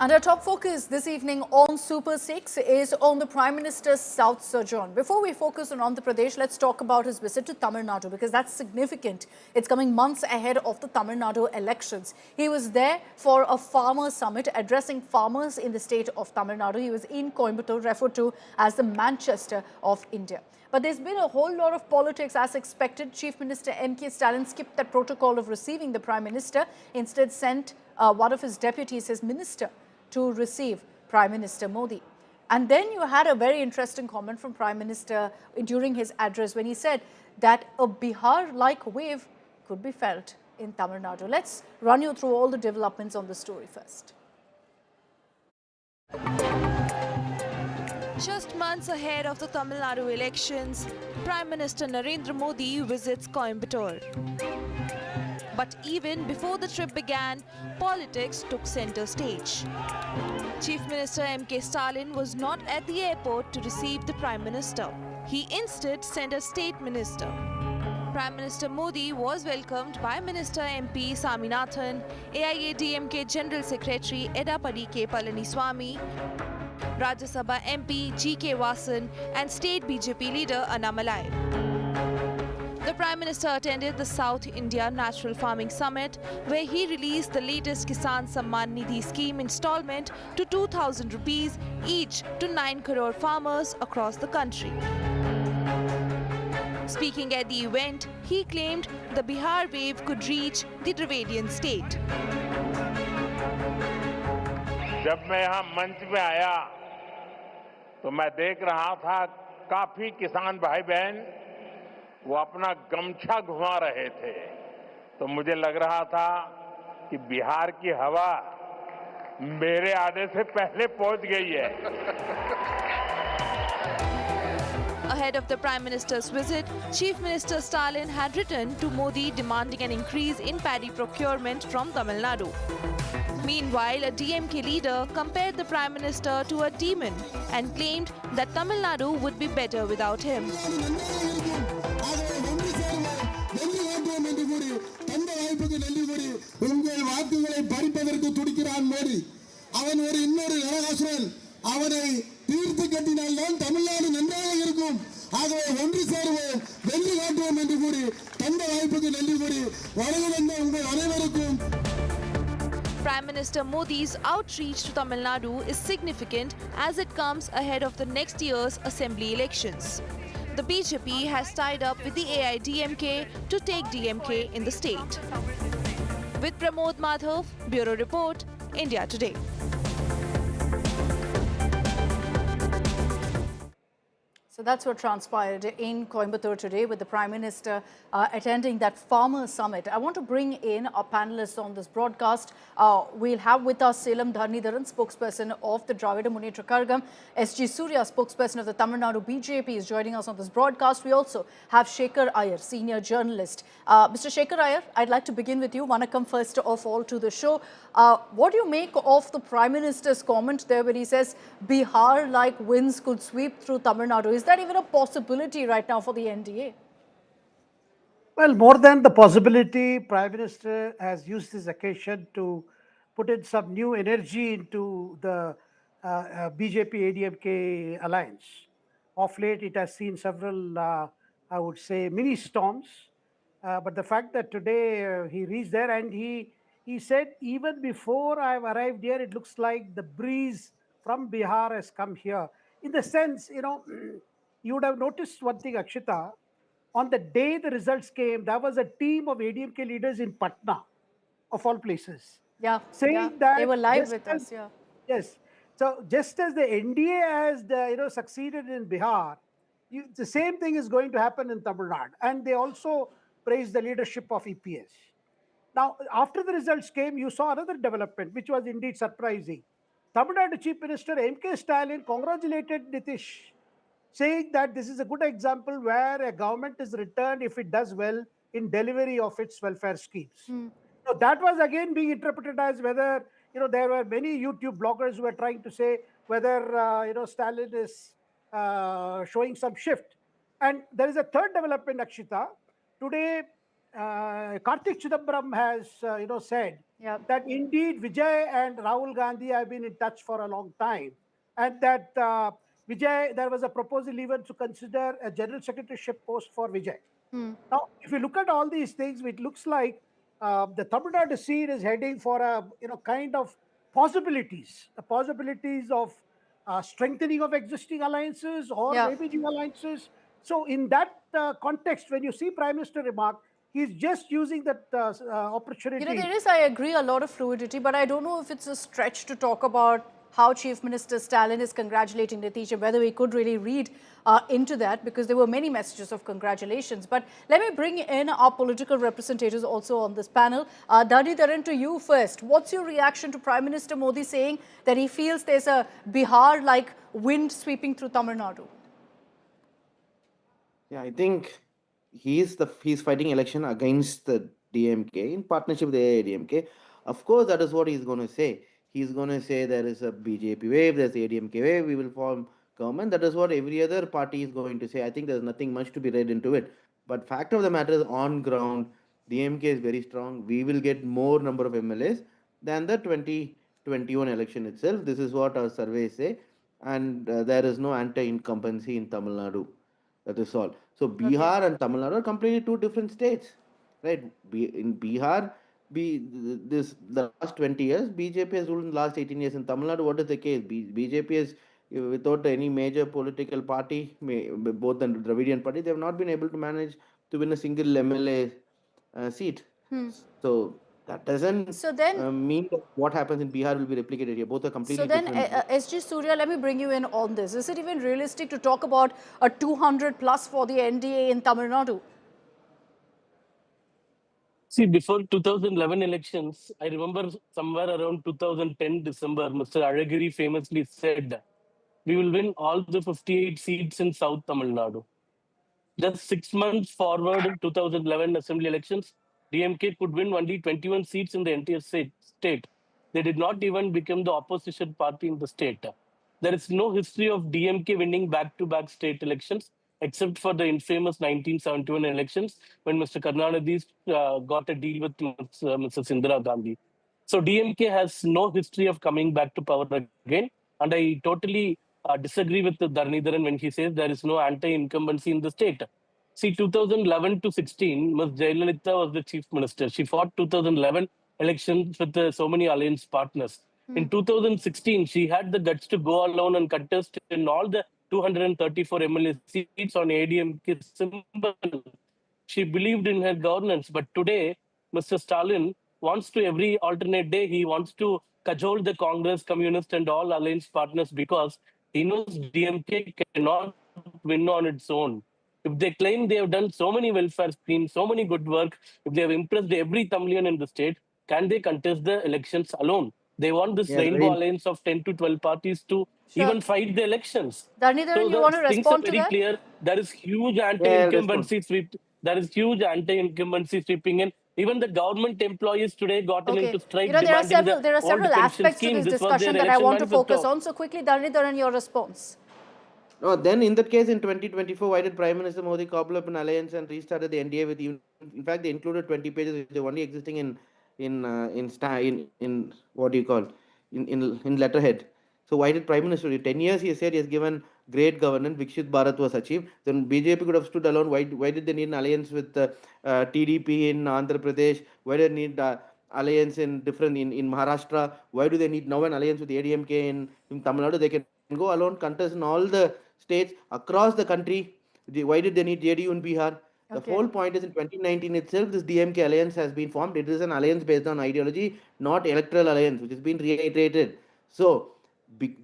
And our top focus this evening on Super 6 is on the Prime Minister's South sojourn. Before we focus on Andhra Pradesh, let's talk about his visit to Tamil Nadu because that's significant. It's coming months ahead of the Tamil Nadu elections. He was there for a farmer summit addressing farmers in the state of Tamil Nadu. He was in Coimbatore, referred to as the Manchester of India. But there's been a whole lot of politics as expected. Chief Minister M.K. Stalin skipped that protocol of receiving the Prime Minister, instead sent one of his deputies, his minister, to receive Prime Minister Modi. And then you had a very interesting comment from Prime Minister during his address when he said that a Bihar-like wave could be felt in Tamil Nadu. Let's run you through all the developments on the story first. Just months ahead of the Tamil Nadu elections, Prime Minister Narendra Modi visits Coimbatore. But even before the trip began, politics took center stage. Chief Minister M.K. Stalin was not at the airport to receive the Prime Minister. He instead sent a state minister. Prime Minister Modi was welcomed by Minister MP Swaminathan, AIADMK General Secretary Edappadi Palaniswami, Rajya Sabha MP G.K. Vasan and State BJP leader Annamalai. The Prime Minister attended the South India Natural Farming Summit, where he released the latest Kisan Samman Nidhi scheme installment to 2,000 rupees each to 9 crore farmers across the country. Speaking at the event, he claimed the Bihar wave could reach the Dravidian state. जब मैं यहाँ मंच पे आया तो मैं देख रहा था काफी किसान भाई बहन वो अपना गमछा घुमा रहे थे तो मुझे लग रहा था कि बिहार की हवा मेरे आने से पहले पहुंच गई है. Ahead of the Prime Minister's visit, Chief Minister Stalin had written to Modi demanding an increase in paddy procurement from Tamil Nadu. Meanwhile, a DMK leader compared the Prime Minister to a demon and claimed that Tamil Nadu would be better without him. Prime Minister Modi's outreach to Tamil Nadu is significant as it comes ahead of the next year's assembly elections. The BJP has tied up with the AIADMK to take DMK in the state. With Pramod Madhav, Bureau Report, India Today. So that's what transpired in Coimbatore today with the Prime Minister attending that farmer summit. I want to bring in our panelists on this broadcast. We'll have with us Selam Dharnidharan, spokesperson of the Dravida Munnetra Kazhagam. S.G. Surya, spokesperson of the Tamil Nadu BJP, is joining us on this broadcast. We also have Shekhar Iyer, senior journalist. Mr. Shekhar Iyer, I'd like to begin with you. Wanna first of all to the show. What do you make of the Prime Minister's comment there when he says Bihar-like winds could sweep through Tamil Nadu? Is that even a possibility right now for the NDA? Well, more than the possibility, Prime Minister has used this occasion to put in some new energy into the BJP-AIADMK alliance. Of late, it has seen several, I would say, mini storms. But the fact that today he reached there and he said, even before I've arrived here, it looks like the breeze from Bihar has come here. In the sense, you would have noticed one thing, Akshita. On the day the results came, there was a team of ADMK leaders in Patna, of all places. Yeah, saying that they were live with us. Yeah. Yes. So just as the NDA has succeeded in Bihar, the same thing is going to happen in Tamil Nadu. And they also praised the leadership of EPS. Now, after the results came, you saw another development, which was indeed surprising. Tamil Nadu Chief Minister M.K. Stalin congratulated Nitish, saying that this is a good example where a government is returned if it does well in delivery of its welfare schemes. So that was again being interpreted as whether, there were many YouTube bloggers who were trying to say whether, Stalin is showing some shift. And there is a third development, Akshita. Today, Karthik Chidambaram has, said Yeah. that indeed Vijay and Rahul Gandhi have been in touch for a long time, and that Vijay, there was a proposal even to consider a general secretaryship post for Vijay. Now, if you look at all these things, it looks like the Tamil Nadu scene is heading for a kind of possibilities, the possibilities of strengthening of existing alliances or Yeah. maybe new alliances. So, in that context, when you see Prime Minister remark, he's just using that opportunity. There is, I agree, a lot of fluidity, but I don't know if it's a stretch to talk about how Chief Minister Stalin is congratulating Nitish and whether we could really read into that, because there were many messages of congratulations. But let me bring in our political representatives also on this panel. Dharan, to you first. What's your reaction to Prime Minister Modi saying that he feels there's a Bihar-like wind sweeping through Tamil Nadu? Yeah, I think he's fighting election against the DMK in partnership with the AIADMK. Of course, that is what he's going to say. He's going to say there is a BJP wave, there's ADMK wave, we will form government. That is what every other party is going to say. I think there's nothing much to be read into it. But fact of the matter is, on ground, DMK is very strong. We will get more number of MLAs than the 2021 election itself. This is what our surveys say. And there is no anti-incumbency in Tamil Nadu. That is all. So Okay. Bihar and Tamil Nadu are completely two different states, right? In Bihar, the last 20 years, BJP has ruled in the last 18 years. In Tamil Nadu, what is the case? BJP is, without any major political party, both the Dravidian party, they have not been able to manage to win a single MLA seat. So that doesn't So then, mean that what happens in Bihar will be replicated here. Both are So completely then, different. SG Surya, let me bring you in on this. Is it even realistic to talk about a 200 plus for the NDA in Tamil Nadu? See, before 2011 elections, I remember somewhere around 2010 December, Mr. Alagiri famously said, "We will win all the 58 seats in South Tamil Nadu." Just 6 months forward, 2011 assembly elections, DMK could win only 21 seats in the entire state. They did not even become the opposition party in the state. There is no history of DMK winning back-to-back state elections, except for the infamous 1971 elections when Mr. Karnanidhi got a deal with Mrs. Indira Gandhi. So DMK has no history of coming back to power again. And I totally disagree with Dharnidharan when he says there is no anti-incumbency in the state. See, 2011 to 16, Ms. Jayalalitha was the chief minister. She fought 2011 elections with so many alliance partners. In 2016, she had the guts to go alone and contest in all the 234 MLA seats on ADMK symbol. She believed in her governance. But today, Mr. Stalin wants to, every alternate day, he wants to cajole the Congress, Communist, and all alliance partners because he knows DMK cannot win on its own. If they claim they have done so many welfare schemes, so many good work, if they have impressed every Tamilian in the state, can they contest the elections alone? They want this Yeah, rainbow right. alliance of 10 to 12 parties to Sure. even fight the elections. Dharnidharan, So you the want to things are respond to very that? clear. There is huge Yeah, I'll respond. anti-incumbency sweep. There is huge anti-incumbency sweeping in. Even the government employees today gotten Okay. into strike demanding the There are old several pension aspects to scheme. this This was their discussion that I election want to focus manifesto. on. So quickly, Dharnidharan, your response. No, then in that case, in 2024, why did Prime Minister Modi cobble up an alliance and restarted the NDA with even? In fact, they included 20 pages, which they only existing in what do you call in letterhead. So why did Prime Minister? In 10 years, he said he has given great governance. Vikshit Bharat was achieved. Then BJP could have stood alone. Why did they need an alliance with TDP in Andhra Pradesh? Why did they need alliance in Maharashtra? Why do they need now an alliance with ADMK in Tamil Nadu? They can go alone, contest in all the states across the country. Why did they need JDU in Bihar? The Okay. whole point is in 2019 itself, this DMK alliance has been formed. It is an alliance based on ideology, not electoral alliance, which has been reiterated. So we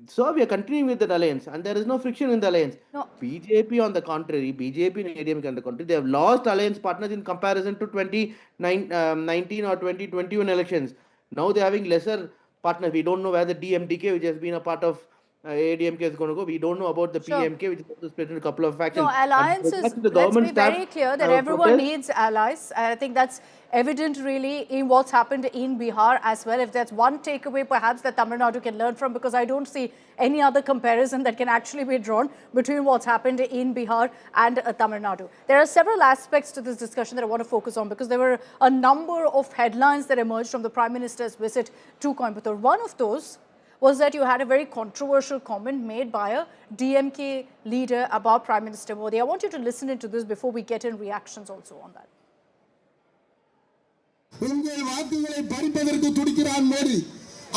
are continuing with that alliance, and there is no friction in the alliance. No. BJP, on the contrary, BJP and ADMK on the contrary, they have lost alliance partners in comparison to 2019 or 2021 elections. Now they are having lesser partners. We don't know where the DMDK, which has been a part of AIADMK is going to go. We don't know about the PMK, which is going to split into a couple of factions. No, alliances, The let's government be very clear that everyone needs allies. I think that's evident really in what's happened in Bihar as well. If that's one takeaway perhaps that Tamil Nadu can learn from, because I don't see any other comparison that can actually be drawn between what's happened in Bihar and Tamil Nadu. There are several aspects to this discussion that I want to focus on, because there were a number of headlines that emerged from the Prime Minister's visit to Coimbatore. One of those was that you had a very controversial comment made by a DMK leader about Prime Minister Modi. I want you to listen into this before we get in reactions also on that. உங்கள் வாக்குகளை பறிப்பதற்கு துடிக்கிறான் மோடி.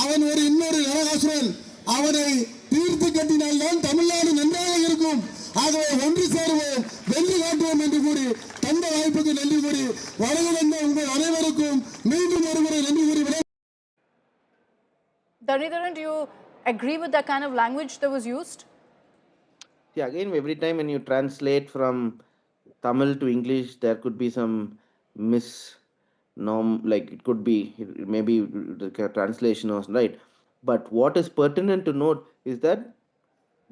அவன் ஒரு இன்னொரு நரகாசுரன். அவனை தீர்த்து கட்டினால்தான் தமிழ்நாடு நன்றாக இருக்கும். ஆகவே ஒன்று சேருவோம், வெற்றி காட்டுவோம் என்று கூறி தந்த வாய்ப்புக்கு நன்றி கூறி வழங்க வந்த உங்கள் அனைவருக்கும் மீண்டும் ஒருமுறை நன்றி கூறி Dharanidharan, do you agree with that kind of language that was used? Yeah, again, every time when you translate from Tamil to English, there could be some like it could be, maybe the translation was right. But what is pertinent to note is that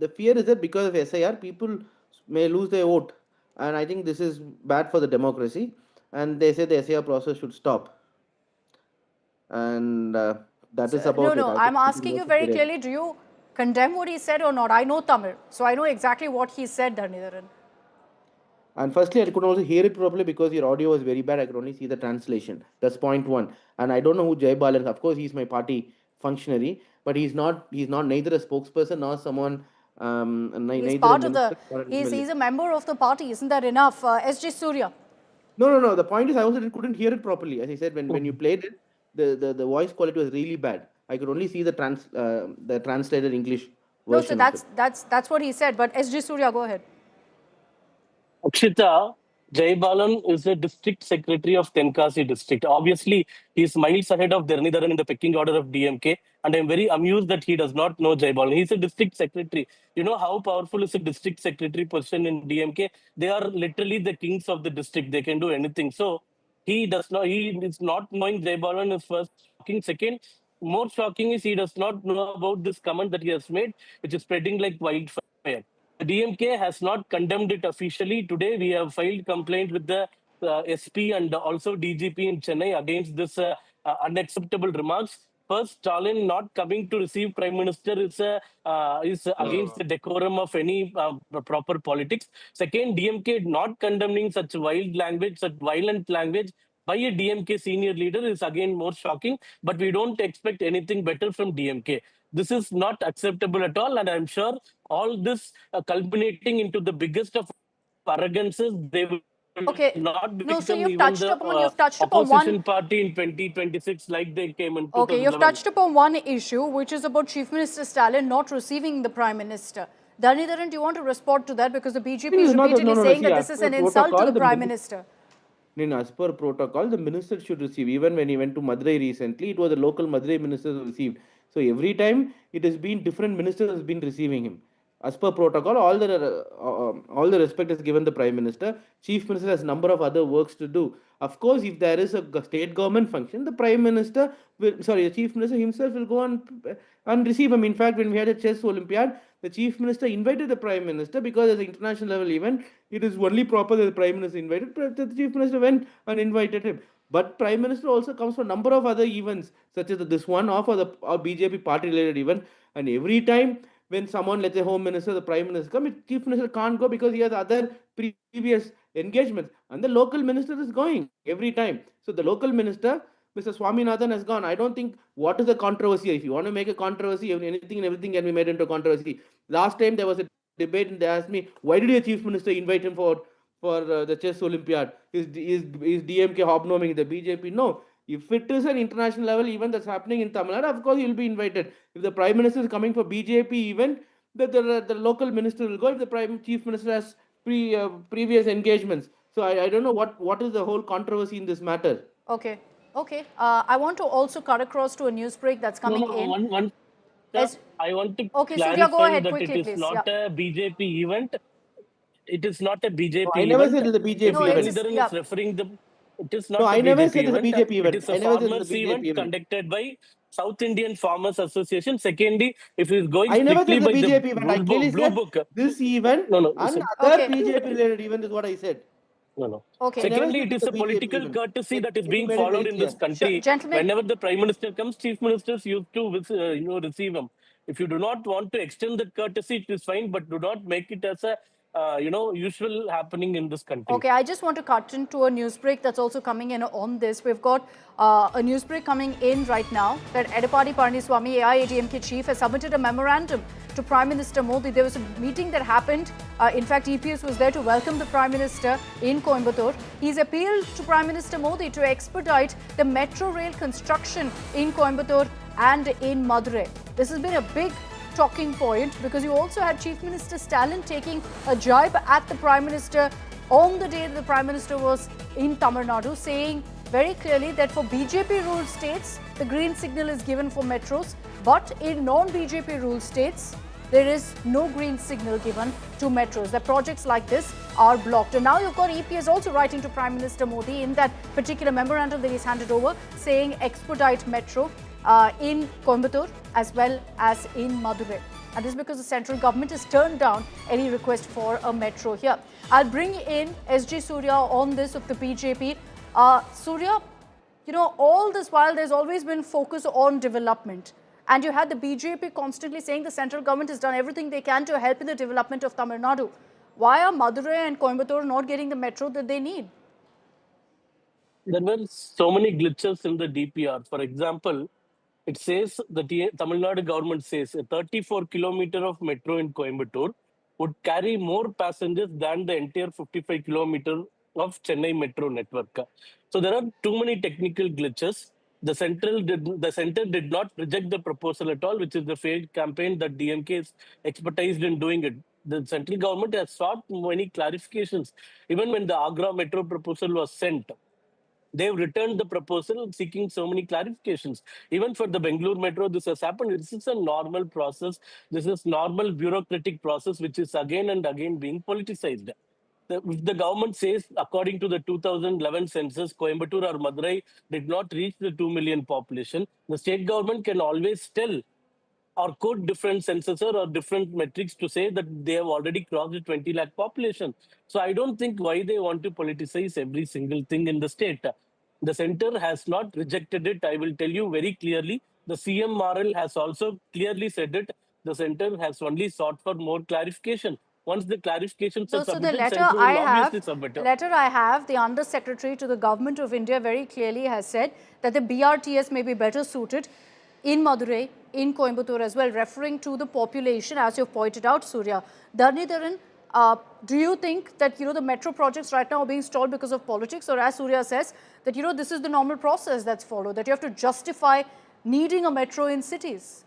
the fear is that because of SIR, people may lose their vote. And I think this is bad for the democracy. And they say the SIR process should stop. And that is about it. No, I'm asking you very clearly, do you condemn what he said or not? I know Tamil, so I know exactly what he said, Dharanidharan. And firstly, I couldn't also hear it properly because your audio was very bad. I could only see the translation. That's point one. And I don't know who Jibe is. Of course, he's my party functionary, but he's not neither a spokesperson nor someone. He's part of the. He's a member of the party. Isn't that enough? SG Surya. No. The point is, I also couldn't hear it properly. As I said, when you played it, the voice quality was really bad. I could only see the translated English version. No, so that's what he said. But SG Surya, go ahead. Akshita, Jaibalan is a district secretary of Tenkasi district. Obviously, he is miles ahead of Dharanidharan in the pecking order of DMK. And I'm very amused that he does not know Jaibalan. He's a district secretary. You know how powerful is a district secretary position in DMK? They are literally the kings of the district. They can do anything. So he is not knowing Jaibalan is first shocking. Second, more shocking is he does not know about this comment that he has made, which is spreading like wildfire. The DMK has not condemned it officially. Today, we have filed complaint with the SP and also DGP in Chennai against this unacceptable remarks. First, Stalin not coming to receive Prime Minister is against the decorum of any proper politics. Second, DMK not condemning such wild language, such violent language by a DMK senior leader is again more shocking. But we don't expect anything better from DMK. This is not acceptable at all, and I'm sure all this culminating into the biggest of arrogances, they will not become so you've even touched the upon opposition one party in 2026 like they came in 2011. Okay, you've touched upon one issue, which is about Chief Minister Stalin not receiving the Prime Minister. Dharanidharan, do you want to respond to that? Because the BJP is repeatedly saying that this is an insult to the Prime Minister. No, as per protocol, the minister should receive. Even when he went to Madurai recently, it was the local Madurai minister who received. So every time it has been different ministers has been receiving him. As per protocol, all the respect is given the Prime Minister. Chief Minister has a number of other works to do. Of course, if there is a state government function, the the Chief Minister himself will go and receive him. In fact, when we had a chess Olympiad, the Chief Minister invited the Prime Minister because it's an international level event. It is only proper that the Prime Minister invited. The Chief Minister went and invited him. But Prime Minister also comes for a number of other events, such as this one or BJP party-related event. And every time when someone, let's say Home Minister, the Prime Minister comes, Chief Minister can't go because he has other previous engagements. And the local minister is going every time. So the local minister, Mr. Swaminathan, has gone. I don't think what is the controversy. If you want to make a controversy, anything and everything can be made into a controversy. Last time there was a debate and they asked me, why did your Chief Minister invite him for the chess Olympiad? Is DMK hobnobbing the BJP? No. If it is an international level event that's happening in Tamil Nadu, of course you'll be invited. If the Prime Minister is coming for BJP event, the local minister will go. If the Chief Minister has previous engagements. So I don't know what is the whole controversy in this matter. Okay. I want to also cut across to a news break that's coming in. I want to Surya, go ahead that quickly, it is not a BJP event. It is not a BJP I never said it's a BJP event. Dharanidharan is referring the. It is not I a never BJP said it's a BJP event. It is a farmers event conducted by South Indian Farmers Association. Secondly, if he's going I never strictly said the by the BJP event. I clearly blue said book. this event No, no, and listen. other Okay. BJP related event is what I said. No, no. Okay. I never Secondly, said it is the a BJP political event. courtesy that is Let me being make it very followed in this clear. Sure. country. Gentlemen. Whenever the Prime Minister comes, Chief Ministers used to receive him. If you do not want to extend that courtesy, it is fine, but do not make it as a usual happening in this country. Okay, I just want to cut into a news break that's also coming in on this. We've got a news break coming in right now that Edappadi Palaniswami, AIADMK chief, has submitted a memorandum to Prime Minister Modi. There was a meeting that happened. In fact, EPS was there to welcome the Prime Minister in Coimbatore. He's appealed to Prime Minister Modi to expedite the metro rail construction in Coimbatore and in Madurai. This has been a big talking point because you also had Chief Minister Stalin taking a jibe at the Prime Minister on the day that the Prime Minister was in Tamil Nadu, saying very clearly that for BJP-ruled states, the green signal is given for metros, but in non-BJP-ruled states, there is no green signal given to metros. The projects like this are blocked. And now you've got EPS also writing to Prime Minister Modi in that particular memorandum that he's handed over, saying expedite metro in Coimbatore as well as in Madurai. And this is because the central government has turned down any request for a metro here. I'll bring in SG Surya on this of the BJP. Surya, you know, all this while there's always been focus on development. And you had the BJP constantly saying the central government has done everything they can to help in the development of Tamil Nadu. Why are Madurai and Coimbatore not getting the metro that they need? There were so many glitches in the DPR. For example, it says the Tamil Nadu government says a 34-kilometer of metro in Coimbatore would carry more passengers than the entire 55-kilometer of Chennai metro network. So there are too many technical glitches. The center did not reject the proposal at all, which is the failed campaign that DMK is expertised in doing it. The central government has sought many clarifications. Even when the Agra metro proposal was sent, they've returned the proposal seeking so many clarifications. Even for the Bengaluru Metro, this has happened. This is a normal process. This is normal bureaucratic process, which is again and again being politicized. If the government says, according to the 2011 census, Coimbatore or Madurai did not reach the 2 million population, the state government can always tell or quote different census or different metrics to say that they have already crossed the 20 lakh population. So I don't think why they want to politicize every single thing in the state. The center has not rejected it. I will tell you very clearly. The CMRL has also clearly said it. The center has only sought for more clarification. Once the clarifications are So the submitted, center will obviously submit. the Under Secretary to the Government of India very clearly has said that the BRTS may be better suited in Madurai, in Coimbatore as well, referring to the population, as you've pointed out, Surya. Dharnidharan, do you think that, the metro projects right now are being stalled because of politics, or as Surya says, that, this is the normal process that's followed, that you have to justify needing a metro in cities?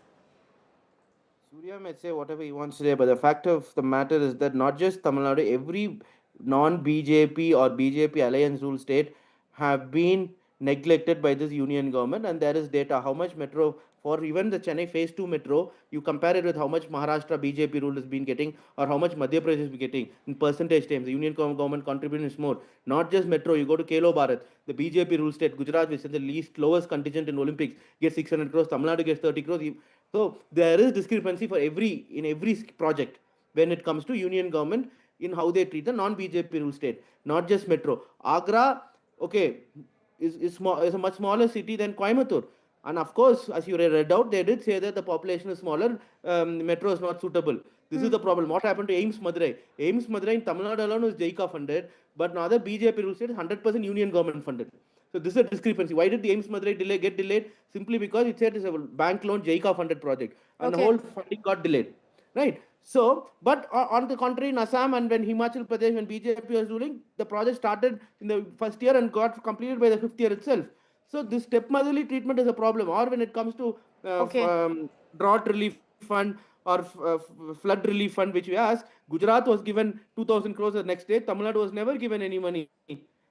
Surya may say whatever he wants to say, but the fact of the matter is that not just Tamil Nadu, every non-BJP or BJP alliance rule state have been neglected by this union government, and there is data how much metro for even the Chennai phase 2 metro, you compare it with how much Maharashtra BJP rule has been getting or how much Madhya Pradesh is getting in percentage terms. The union government contribution is more. Not just metro, you go to Kelo Bharat, the BJP rule state, Gujarat, which is the least lowest contingent in Olympics, gets 600 crores, Tamil Nadu gets 30 crores. So there is discrepancy for in every project when it comes to union government in how they treat the non-BJP rule state, not just metro. Agra, okay, is a much smaller city than Coimbatore. And of course, as you read out, they did say that the population is smaller, metro is not suitable. This is the problem. What happened to AIIMS Madurai? AIIMS Madurai in Tamil Nadu alone was JICA funded, but now the BJP rule state is 100% union government funded. So this is a discrepancy. Why did the AIIMS Madurai get delayed? Simply because it said it's a bank loan JICA funded project, and the whole funding got delayed, right? So, but on the contrary, in Assam and when Himachal Pradesh, when BJP was ruling, the project started in the first year and got completed by the 5th year itself. So this stepmotherly treatment is a problem. Or when it comes to drought relief fund or flood relief fund, which we asked, Gujarat was given 2,000 crores the next day. Tamil Nadu was never given any money.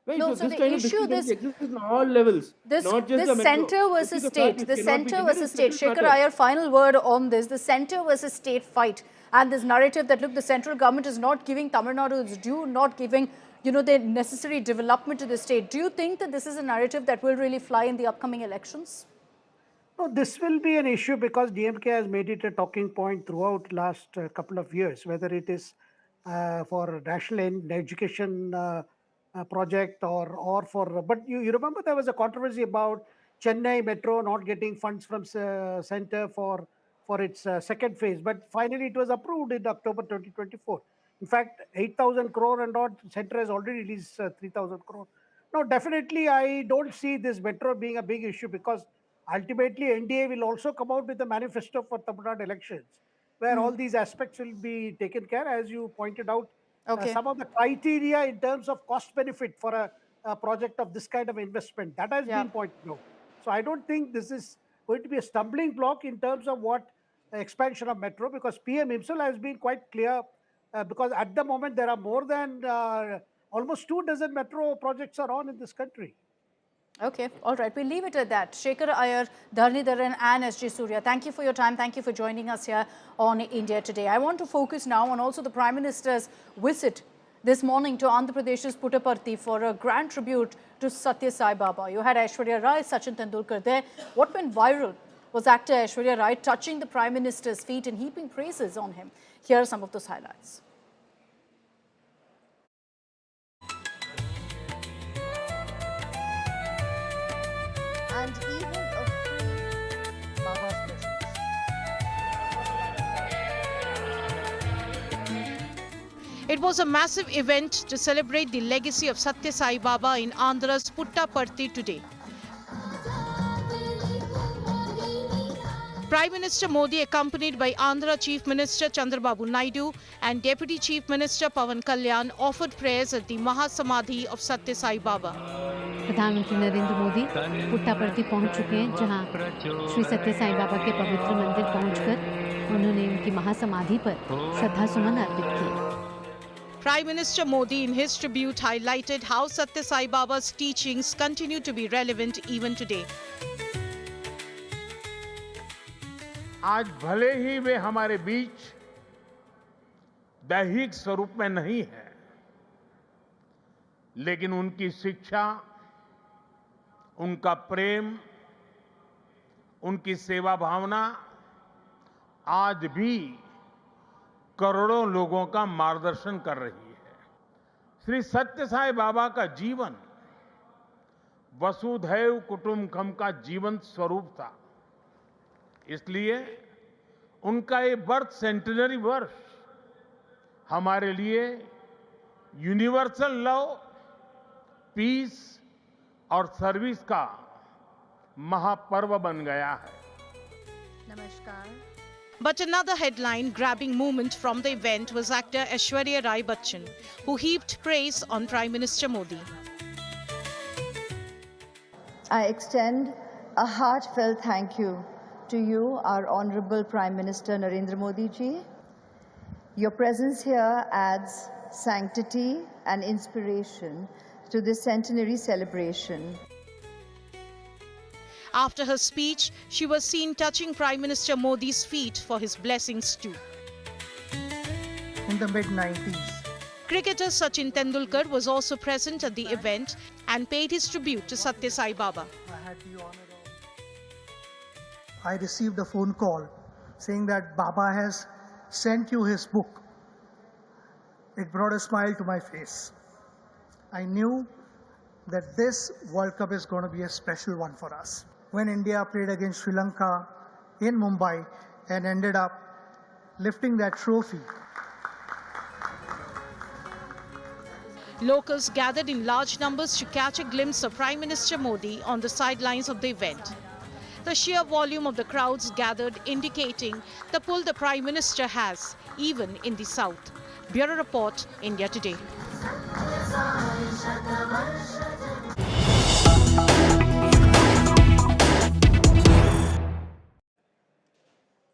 Right? No, so the kind issue, of exists on all levels, not just the metro. center versus state, the center versus state. Shekhar Iyer, final word on this, the center versus state fight. And this narrative that, look, the central government is not giving Tamil Nadu its due, not giving, the necessary development to the state. Do you think that this is a narrative that will really fly in the upcoming elections? No, this will be an issue because DMK has made it a talking point throughout last couple of years, whether it is for national education project or for. But you remember there was a controversy about Chennai Metro not getting funds from center for its second phase, but finally it was approved in October 2024. In fact, 8,000 crore and odd center has already released 3,000 crore. No, definitely I don't see this metro being a big issue because ultimately NDA will also come out with a manifesto for Tamil Nadu elections, where all these aspects will be taken care. As you pointed out, Okay. some of the criteria in terms of cost benefit for a project of this kind of investment, that has been pointed out. So I don't think this is going to be a stumbling block in terms of what expansion of metro, because PM himself has been quite clear, because at the moment there are more than almost 24 metro projects are on in this country. Okay, all right. We'll leave it at that. Shekhar Iyer, Dharnidharan and SG Surya, thank you for your time. Thank you for joining us here on India Today. I want to focus now on also the Prime Minister's visit this morning to Andhra Pradesh's Puttaparthi for a grand tribute to Satya Sai Baba. You had Aishwarya Rai, Sachin Tendulkar there. What went viral was actor Aishwarya Rai touching the Prime Minister's feet and heaping praises on him. Here are some of those highlights. And even a free Baba's blessings. It was a massive event to celebrate the legacy of Satya Sai Baba in Andhra's Puttaparthi today. Prime Minister Modi, accompanied by Andhra Chief Minister Chandrababu Naidu and Deputy Chief Minister Pawan Kalyan, offered prayers at the Mahasamadhi of Satya Sai Baba. प्रधानमंत्री नरेंद्र मोदी पुट्टापर्थी पहुंच चुके हैं, जहां श्री सत्य साई बाबा के पवित्र मंदिर पहुंचकर उन्होंने उनकी महासमाधि पर श्रद्धा सुमन अर्पित किए। Prime Minister Modi in his tribute highlighted how Satya Sai Baba's teachings continue to be relevant even today. आज भले ही वे हमारे बीच दैहिक स्वरूप में नहीं है, लेकिन उनकी शिक्षा, उनका प्रेम, उनकी सेवा भावना आज भी करोड़ों लोगों का मार्गदर्शन कर रही है। श्री सत्य साई बाबा का जीवन वसुधैव कुटुंबकम का जीवंत स्वरूप था। इसलिए उनका ये बर्थ सेंटेनरी वर्ष हमारे लिए यूनिवर्सल लव, पीस और सर्विस का महापर्व बन गया है। Namaskar. But another headline-grabbing moment from the event was actor Aishwarya Rai Bachchan, who heaped praise on Prime Minister Modi. I extend a heartfelt thank you to you, our Honorable Prime Minister Narendra Modi ji. Your presence here adds sanctity and inspiration to this centenary celebration. After her speech, she was seen touching Prime Minister Modi's feet for his blessings too. In the mid-90s. Cricketer Sachin Tendulkar was also present at the event and paid his tribute to Satya Sai Baba. I received a phone call saying that Baba has sent you his book. It brought a smile to my face. I knew that this World Cup is going to be a special one for us. When India played against Sri Lanka in Mumbai and ended up lifting that trophy. Locals gathered in large numbers to catch a glimpse of Prime Minister Modi on the sidelines of the event. The sheer volume of the crowds gathered indicating the pull the Prime Minister has, even in the south. Bureau Report, India Today.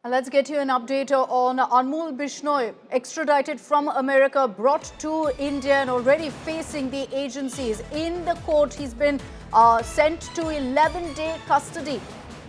Let's get you an update on Anmol Bishnoi, extradited from America, brought to India and already facing the agencies. In the court, he's been sent to 11-day custody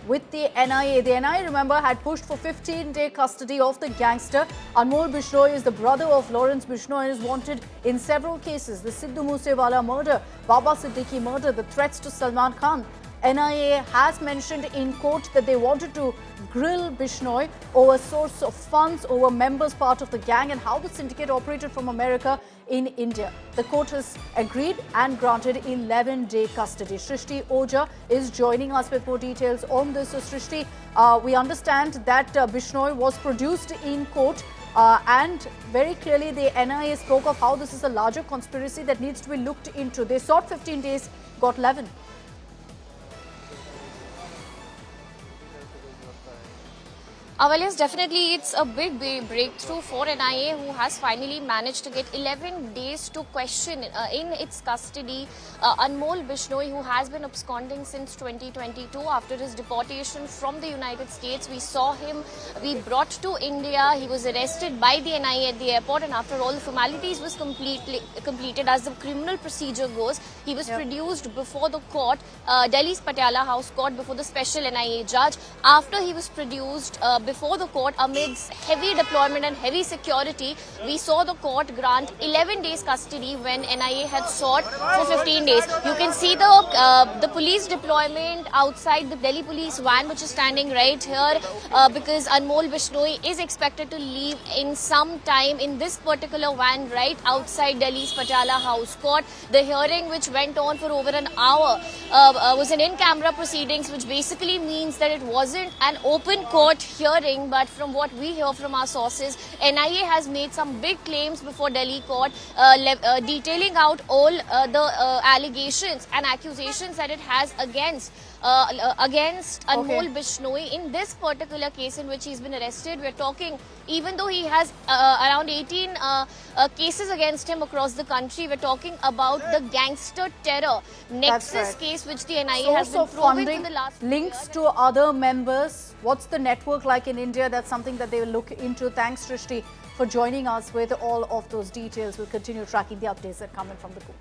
with the NIA. The NIA, remember, had pushed for 15-day custody of the gangster. Anmol Bishnoi is the brother of Lawrence Bishnoi and is wanted in several cases. The Sidhu Moosewala murder, Baba Siddiqui murder, the threats to Salman Khan, NIA has mentioned in court that they wanted to grill Bishnoi over source of funds, over members part of the gang and how the syndicate operated from America in India. The court has agreed and granted 11-day custody. Shrishti Oja is joining us with more details on this. So Shrishti, we understand that Bishnoi was produced in court and very clearly the NIA spoke of how this is a larger conspiracy that needs to be looked into. They sought 15 days, got 11. Well, yes, definitely it's a big breakthrough for NIA, who has finally managed to get 11 days to question in its custody Anmol Bishnoi, who has been absconding since 2022 after his deportation from the United States. We saw him be brought to India. He was arrested by the NIA at the airport, and after all the formalities was completed as the criminal procedure goes, he was produced before the court, Delhi's Patiala House Court, before the special NIA judge. After he was produced before the court amidst heavy deployment and heavy security, we saw the court grant 11 days custody when NIA had sought for 15 days. You can see the police deployment outside the Delhi police van, which is standing right here, because Anmol Bishnoi is expected to leave in some time in this particular van right outside Delhi's Patiala House Court. The hearing, which went on for over an hour, was an in-camera proceedings, which basically means that it wasn't an open court hearing, but from what we hear from our sources, NIA has made some big claims before Delhi court, detailing out all the allegations and accusations that it has against Anmol Bishnoi in this particular case in which he's been arrested. We're talking, even though he has around 18 cases against him across the country, we're talking about the Gangster terror nexus case, which the NIA has been probing in the last links to other members. What's the network like in India? That's something that they will look into. Thanks, Shrishti, for joining us with all of those details. We'll continue tracking the updates that come in from the court.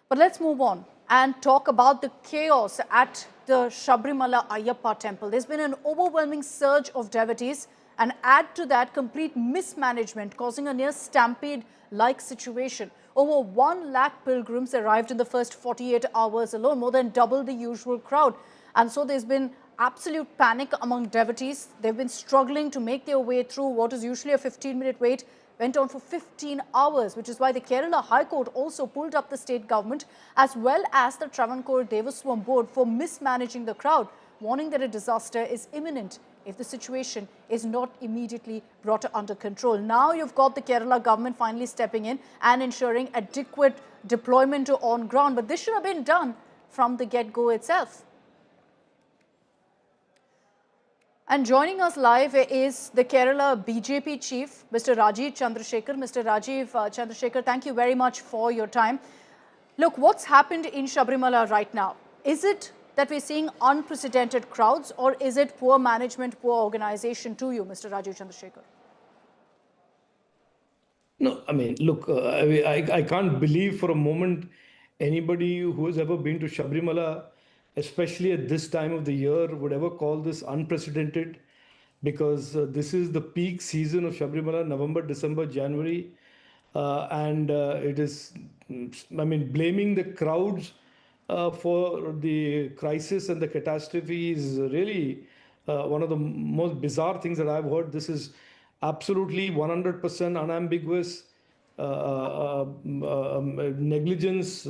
But let's move on and talk about the chaos at the Sabarimala Ayyappa temple. There's been an overwhelming surge of devotees, and add to that complete mismanagement, causing a near stampede-like situation. Over 1 lakh pilgrims arrived in the first 48 hours alone, more than double the usual crowd. And so there's been absolute panic among devotees. They've been struggling to make their way through what is usually a 15-minute wait. Went on for 15 hours, which is why the Kerala High Court also pulled up the state government as well as the Travancore Devaswam Board for mismanaging the crowd, warning that a disaster is imminent if the situation is not immediately brought under control. Now you've got the Kerala government finally stepping in and ensuring adequate deployment on ground, but this should have been done from the get-go itself. And joining us live is the Kerala BJP chief, Mr. Rajiv Chandrasekhar. Mr. Rajiv Chandrasekhar, thank you very much for your time. Look, what's happened in Sabarimala right now? Is it that we're seeing unprecedented crowds, or is it poor management, poor organization to you, Mr. Rajiv Chandrasekhar? No, I mean, look, I can't believe for a moment anybody who has ever been to Sabarimala, especially at this time of the year, would ever call this unprecedented, because this is the peak season of Sabarimala, November, December, January. And it is, I mean, blaming the crowds for the crisis and the catastrophe is really one of the most bizarre things that I've heard. This is absolutely 100% unambiguous negligence,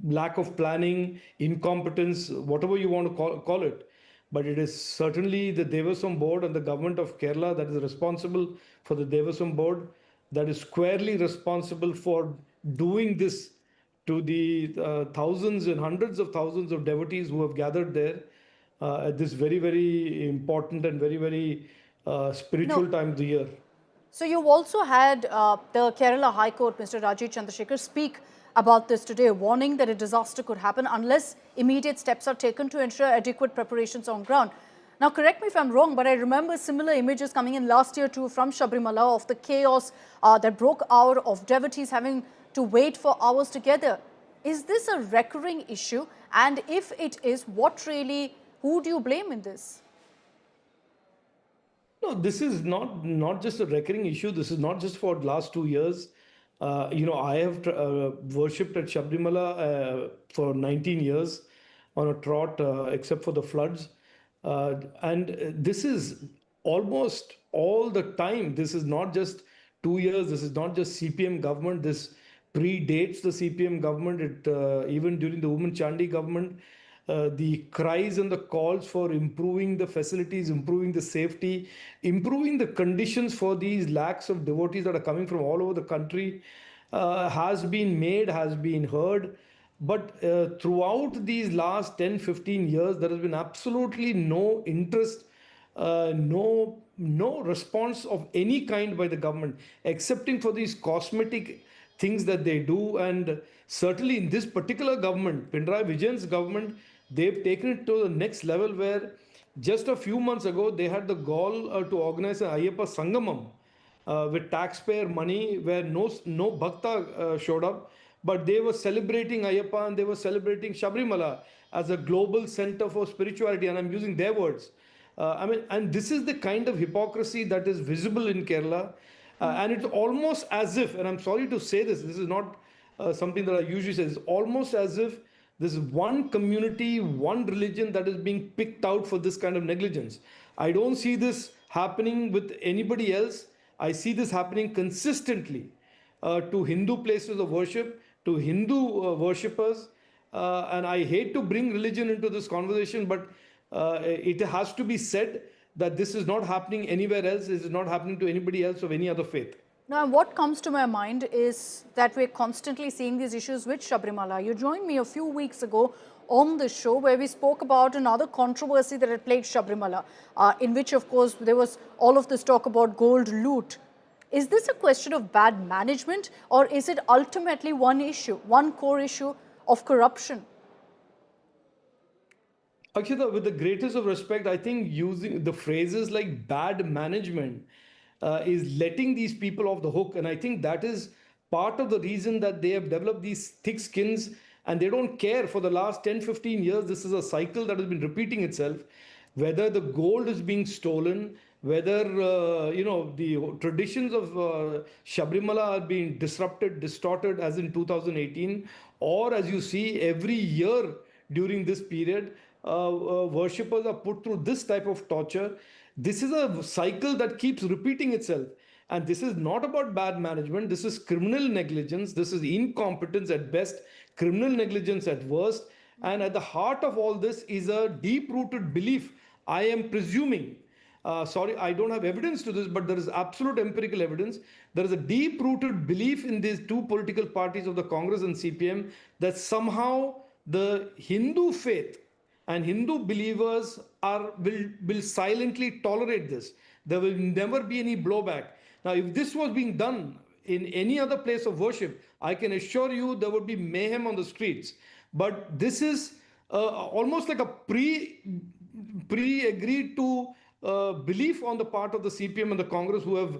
lack of planning, incompetence, whatever you want to call it. But it is certainly the Devaswam board and the government of Kerala that is responsible for the Devaswam board, that is squarely responsible for doing this to the thousands and hundreds of thousands of devotees who have gathered there at this very, very important and very, very spiritual time of the year. So you've also had the Kerala High Court, Mr. Rajiv Chandrasekhar, speak about this today, warning that a disaster could happen unless immediate steps are taken to ensure adequate preparations on ground. Now, correct me if I'm wrong, but I remember similar images coming in last year too from Sabarimala of the chaos that broke out, of devotees having to wait for hours together. Is this a recurring issue? And if it is, what really, who do you blame in this? No, this is not just a recurring issue. This is not just for the last 2 years. You know, I have worshipped at Sabarimala for 19 years. on a trot, except for the floods. And this is almost all the time. This is not just 2 years. This is not just CPM government. This predates the CPM government. Even during the Woman Chandi government, the cries and the calls for improving the facilities, improving the safety, improving the conditions for these lakhs of devotees that are coming from all over the country has been made, has been heard. But throughout these last 10, 15 years, there has been absolutely no interest, no response of any kind by the government, excepting for these cosmetic things that they do. And certainly in this particular government, Pinarayi Vijayan's government, they've taken it to the next level, where just a few months ago, they had the gall to organize an Ayyappa Sangamam with taxpayer money, where no Bhakta showed up, but they were celebrating Ayyappa and they were celebrating Sabarimala as a global center for spirituality, and I'm using their words. And this is the kind of hypocrisy that is visible in Kerala. And it's almost as if, and I'm sorry to say this is not something that I usually say, it's almost as if there's one community, one religion that is being picked out for this kind of negligence. I don't see this happening with anybody else. I see this happening consistently to Hindu places of worship, to Hindu worshippers. And I hate to bring religion into this conversation, but it has to be said that this is not happening anywhere else. It is not happening to anybody else of any other faith. Now, what comes to my mind is that we're constantly seeing these issues with Sabarimala. You joined me a few weeks ago on the show where we spoke about another controversy that had plagued Sabarimala, in which, of course, there was all of this talk about gold loot. Is this a question of bad management, or is it ultimately one issue, one core issue of corruption? Akshita, with the greatest of respect, I think using the phrases like bad management is letting these people off the hook. And I think that is part of the reason that they have developed these thick skins, and they don't care. For the last 10, 15 years, this is a cycle that has been repeating itself. Whether the gold is being stolen, whether the traditions of Sabarimala are being disrupted, distorted, as in 2018, or as you see every year during this period, worshippers are put through this type of torture. This is a cycle that keeps repeating itself. And this is not about bad management. This is criminal negligence. This is incompetence at best, criminal negligence at worst. And at the heart of all this is a deep-rooted belief, I am presuming. Sorry, I don't have evidence to this, but there is absolute empirical evidence. There is a deep-rooted belief in these two political parties of the Congress and CPM that somehow the Hindu faith and Hindu believers will silently tolerate this. There will never be any blowback. Now, if this was being done in any other place of worship, I can assure you there would be mayhem on the streets. But this is almost like a pre-agreed to belief on the part of the CPM and the Congress, who have,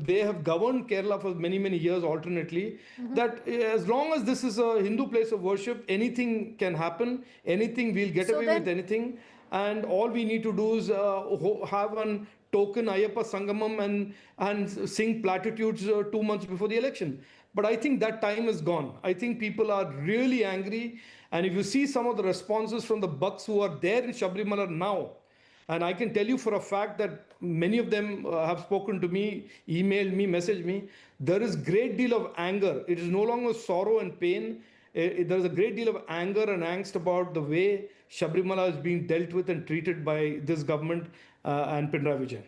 they have governed Kerala for many, many years alternately, that as long as this is a Hindu place of worship, anything can happen, anything, we'll get away with anything. And all we need to do is have a token Ayyappa Sangamam and sing platitudes 2 months before the election. But I think that time is gone. I think people are really angry. And if you see some of the responses from the Bhakts who are there in Sabarimala now, and I can tell you for a fact that many of them have spoken to me, emailed me, messaged me, there is great deal of anger. It is no longer sorrow and pain. There is a great deal of anger and angst about the way Sabarimala is being dealt with and treated by this government and Pinarayi Vijayan.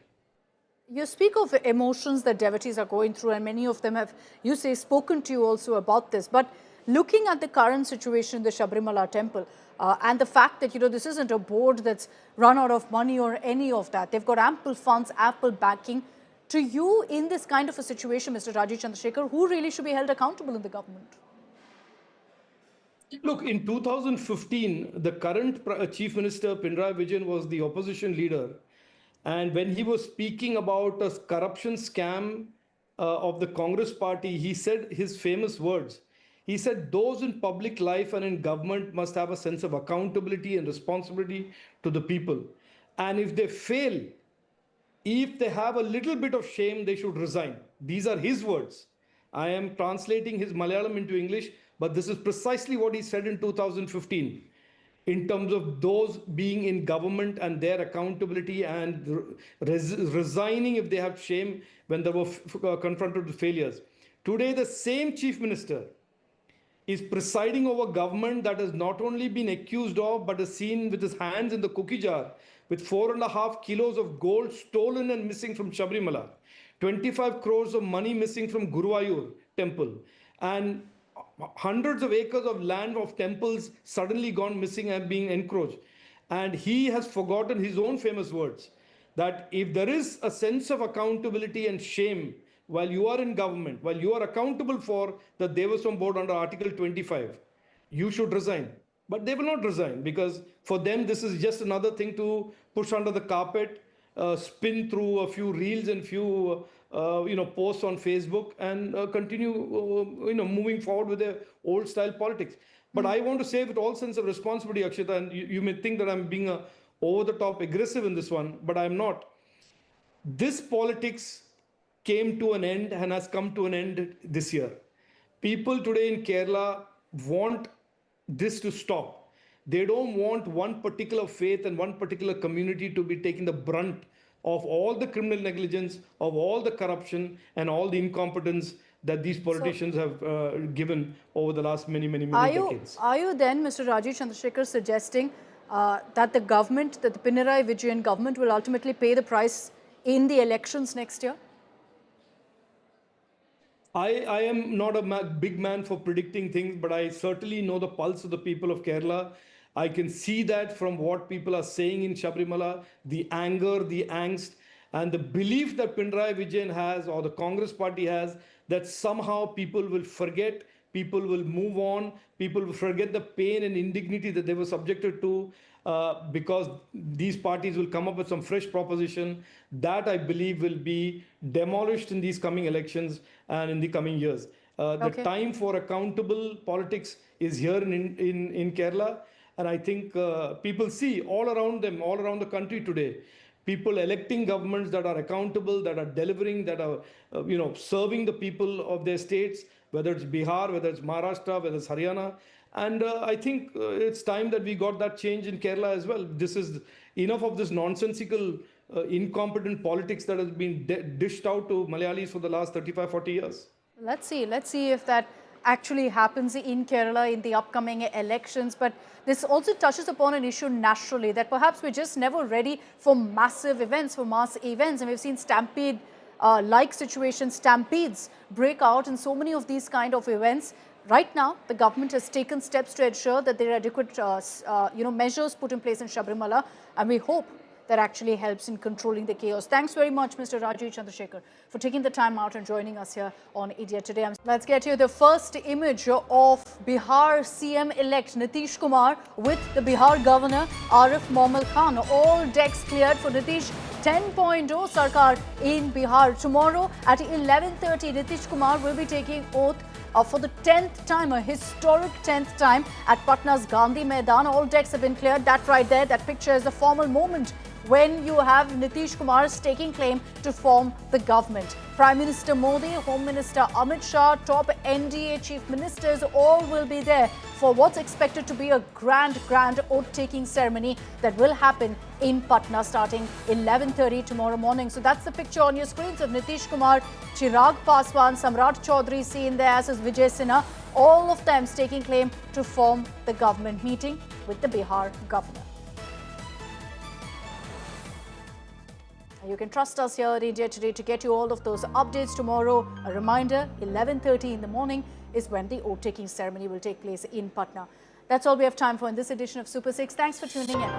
You speak of emotions that devotees are going through, and many of them have, you say, spoken to you also about this. But looking at the current situation in the Sabarimala temple, and the fact that, this isn't a board that's run out of money or any of that. They've got ample funds, ample backing. To you, in this kind of a situation, Mr. Rajiv Chandrasekhar, who really should be held accountable in the government? Look, in 2015, the current Chief Minister Pinarayi Vijayan was the opposition leader. And when he was speaking about a corruption scam of the Congress party, he said his famous words. He said, those in public life and in government must have a sense of accountability and responsibility to the people. And if they fail, if they have a little bit of shame, they should resign. These are his words. I am translating his Malayalam into English, but this is precisely what he said in 2015. in terms of those being in government and their accountability and resigning if they have shame when they were confronted with failures. Today, the same chief minister is presiding over government that has not only been accused of, but is seen with his hands in the cookie jar with 4.5 kilos of gold stolen and missing from Sabarimala, 25 crores of money missing from Guruvayur temple, and hundreds of acres of land of temples suddenly gone missing and being encroached. And he has forgotten his own famous words that if there is a sense of accountability and shame while you are in government, while you are accountable for the Devaswam board under Article 25, you should resign. But they will not resign because for them this is just another thing to push under the carpet, spin through a few reels and few posts on Facebook and continue moving forward with their old style politics. But I want to say with all sense of responsibility, Akshita, and you may think that I'm being over the top aggressive in this one, but I'm not. This politics came to an end and has come to an end this year. People today in Kerala want this to stop. They don't want one particular faith and one particular community to be taking the brunt of all the criminal negligence, of all the corruption and all the incompetence that these politicians have given over the last many decades. Are you then, Mr. Rajiv Chandrasekhar, suggesting that the government, that the Pinarayi Vijayan government will ultimately pay the price in the elections next year? I am not a big man for predicting things, but I certainly know the pulse of the people of Kerala. I can see that from what people are saying in Sabarimala, the anger, the angst, and the belief that Pinarayi Vijayan has or the Congress party has that somehow people will forget, people will move on, people will forget the pain and indignity that they were subjected to because these parties will come up with some fresh proposition that I believe will be demolished in these coming elections and in the coming years. The time for accountable politics is here in Kerala. And I think people see all around them, all around the country today, people electing governments that are accountable, that are delivering, that are serving the people of their states, whether it's Bihar, whether it's Maharashtra, whether it's Haryana. And I think it's time that we got that change in Kerala as well. This is enough of this nonsensical, incompetent politics that has been dished out to Malayalis for the last 35, 40 years. Let's see if that actually happens in Kerala in the upcoming elections. But this also touches upon an issue naturally that perhaps we're just never ready for massive events, for mass events. And we've seen stampede-like situations, stampedes break out in so many of these kind of events. Right now, the government has taken steps to ensure that there are adequate measures put in place in Sabarimala, and we hope that actually helps in controlling the chaos. Thanks very much, Mr. Rajiv Chandrasekhar, for taking the time out and joining us here on India Today. Let's get you the first image of Bihar CM-elect Nitish Kumar with the Bihar Governor Arif Mohammad Khan. All decks cleared for Nitish 10.0 Sarkar in Bihar. Tomorrow at 11:30, Nitish Kumar will be taking oath for the 10th time, a historic 10th time at Patna's Gandhi Maidan. All decks have been cleared. That right there, that picture is a formal moment when you have Nitish Kumar staking claim to form the government. Prime Minister Modi, Home Minister Amit Shah, top NDA chief ministers all will be there for what's expected to be a grand oath-taking ceremony that will happen in Patna starting 11:30 tomorrow morning. So that's the picture on your screens of Nitish Kumar, Chirag Paswan, Samrat Chaudhary seen there as is Vijay Sinha, all of them staking claim to form the government, meeting with the Bihar governor. You can trust us here at India Today to get you all of those updates tomorrow. A reminder, 11:30 in the morning is when the oath-taking ceremony will take place in Patna. That's all we have time for in this edition of Super 6. Thanks for tuning in.